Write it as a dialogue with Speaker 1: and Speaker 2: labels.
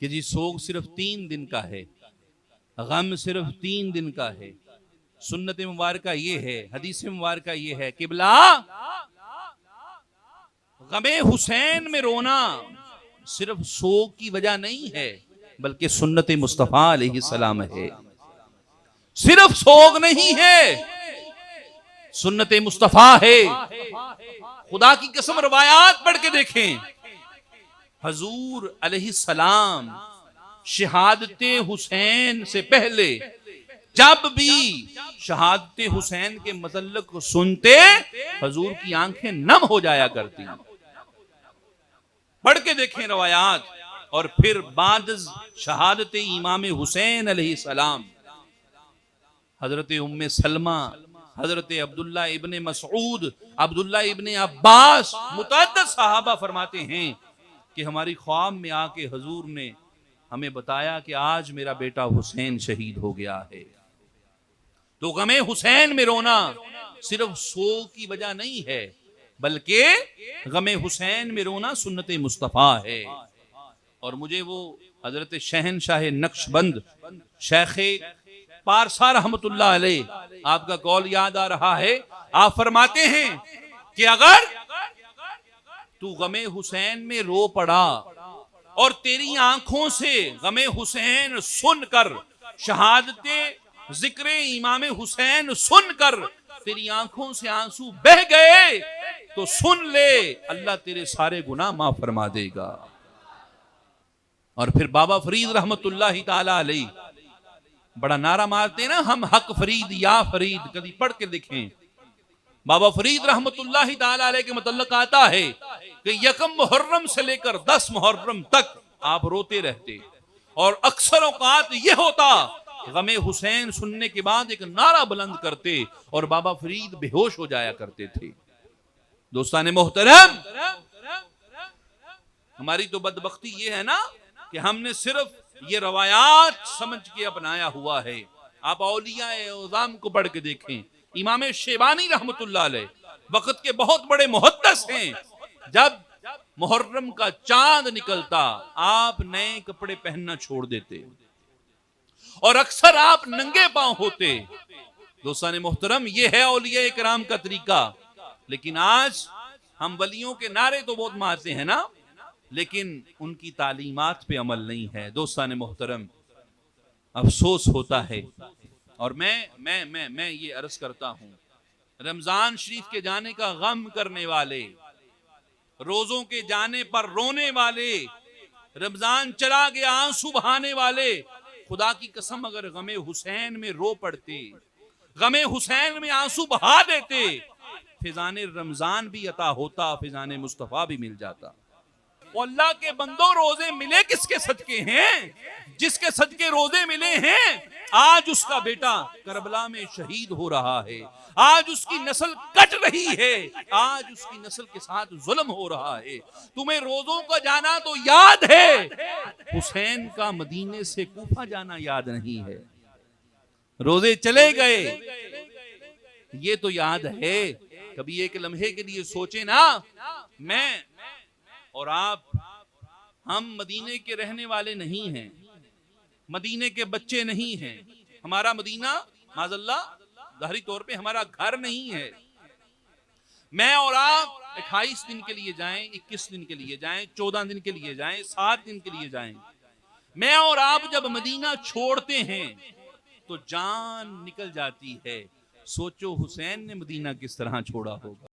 Speaker 1: کہ جی سوگ صرف 3 دن کا ہے، غم صرف 3 دن کا ہے۔ سنت مبارکہ یہ ہے، حدیث مبارکہ یہ ہے، قبلہ غم حسین میں رونا صرف سوگ کی وجہ نہیں ہے بلکہ سنت مصطفیٰ علیہ السلام ہے۔ صرف سوگ نہیں ہے، سنت مصطفیٰ ہے۔ خدا کی قسم روایات پڑھ کے دیکھیں، حضور علیہ السلام شہادت حسین سے پہلے جب بھی شہادت حسین کے متعلق سنتے حضور کی آنکھیں نم ہو جایا کرتی۔ پڑھ کے دیکھیں روایات۔ اور پھر بعد شہادت امام حسین علیہ السلام حضرت ام سلمہ، حضرت عبداللہ ابن مسعود، عبداللہ ابن عباس، متعدد صحابہ فرماتے ہیں کہ ہماری خواب میں آ کے حضور نے ہمیں بتایا کہ آج میرا بیٹا حسین شہید ہو گیا ہے۔ تو غم حسین میں رونا صرف سوگ کی وجہ نہیں ہے بلکہ غم حسین میں رونا سنت مصطفیٰ ہے۔ اور مجھے وہ حضرت شہنشاہ نقشبند شیخ پارسا رحمت اللہ علیہ آپ کا قول یاد آ رہا ہے۔ آپ فرماتے ہیں کہ اگر تو غم حسین میں رو پڑا اور تیری آنکھوں سے غم حسین سن کر، شہادت ذکر امام حسین سن کر تیری آنکھوں سے آنسو بہ گئے تو سن لے اللہ تیرے سارے گناہ معاف فرما دے گا۔ اور پھر بابا فرید رحمت اللہ تعالی علیہ بڑا نعرہ مارتے ہیں نا، ہم حق فرید یا فرید، کبھی پڑھ کے دیکھیں۔ بابا فرید رحمت اللہ تعالی علیہ کے متعلق آتا ہے کہ 1 محرم سے لے کر 10 محرم تک آپ روتے رہتے، اور اکثر اوقات یہ ہوتا غم حسین سننے کے بعد ایک نعرہ بلند کرتے اور بابا فرید بے ہوش ہو جایا کرتے تھے۔ دوستان محترم، ہماری تو بدبختی یہ ہے نا کہ ہم نے صرف یہ روایات سمجھ کے اپنایا ہوا ہے۔ آپ اولیاء اعظام کو پڑھ کے دیکھیں، امام شیبانی رحمت اللہ علیہ وقت کے بہت بڑے محدث ہیں، جب محرم کا چاند نکلتا آپ نئے کپڑے پہننا چھوڑ دیتے اور اکثر آپ ننگے پاؤں ہوتے۔ دوستان محترم، یہ ہے اولیاء کرام کا طریقہ۔ لیکن آج ہم ولیوں کے نعرے تو بہت مارتے ہیں نا، لیکن ان کی تعلیمات پہ عمل نہیں ہے۔ دوستان محترم، افسوس ہوتا ہے، اور میں یہ عرض کرتا ہوں، رمضان شریف کے جانے کا غم کرنے والے، روزوں کے جانے پر رونے والے، رمضان چلا گیا آنسو بہانے والے، خدا کی قسم اگر غم حسین میں رو پڑتے، غم حسین میں آنسو بہا دیتے، فیضان رمضان بھی عطا ہوتا، فیضان مصطفیٰ بھی مل جاتا۔ وہ اللہ کے بندوں، روزے ملے کس کے صدقے ہیں؟ جس کے صدقے روزے ملے ہیں، آج اس کا بیٹا کربلا میں شہید ہو رہا ہے، آج اس کی نسل کٹ رہی ہے، آج اس کی نسل کے ساتھ ظلم ہو رہا ہے۔ تمہیں روزوں کا جانا تو یاد ہے، حسین کا مدینے سے کوفہ جانا یاد نہیں ہے۔ روزے چلے گئے یہ تو یاد ہے، کبھی ایک لمحے کے لیے سوچے نا، میں اور آپ، ہم مدینے کے رہنے والے نہیں ہیں، مدینے کے بچے نہیں ہیں، ہمارا مدینہ معاذ اللہ ظاہری طور پہ ہمارا گھر نہیں ہے۔ میں اور آپ 28 دن کے لیے جائیں، 21 دن کے لیے جائیں، 14 دن کے لیے جائیں، 7 دن کے لیے جائیں، میں اور آپ جب مدینہ چھوڑتے ہیں تو جان نکل جاتی ہے۔ سوچو حسین نے مدینہ کس طرح چھوڑا ہوگا۔